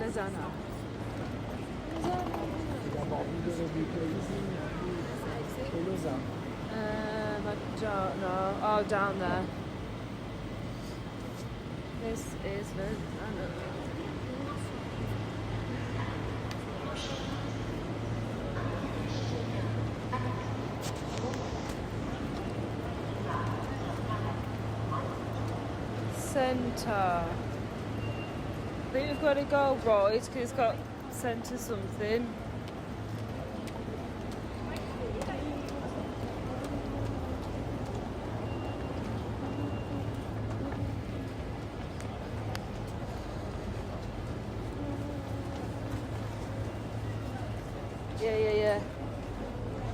Lausanne. D'abord, vous devez buter ici, et Lausanne. I don't know. Oh, down there. This is Lausanne. Centre. I think we've got to go right because it's got centre something. Yeah.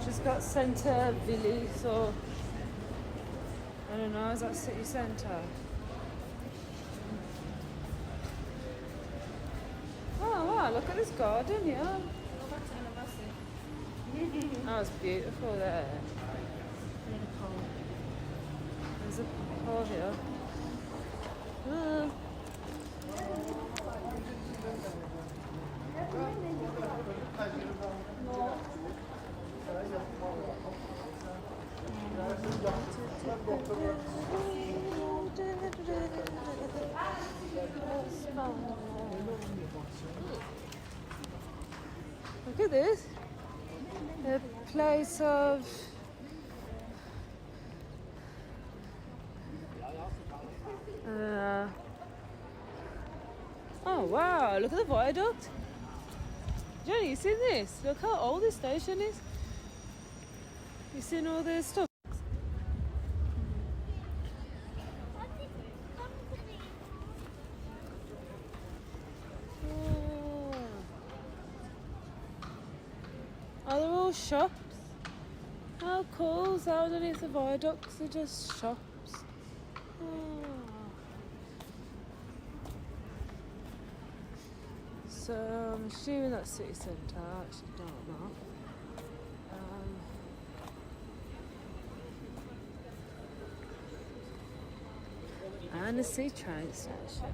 Just got centre village, so I don't know, is that city centre? Oh wow, look at this garden here. Oh, it's beautiful there. There's a pole here. Look at this. A place of oh wow, look at the viaduct. Jenny, you seen this? Look how old this station is. You seen all this stuff? Oh, they're all shops. How cool. So underneath the viaducts are just shops. Oh. So I'm assuming that's city centre. I actually don't know. And a sea train station.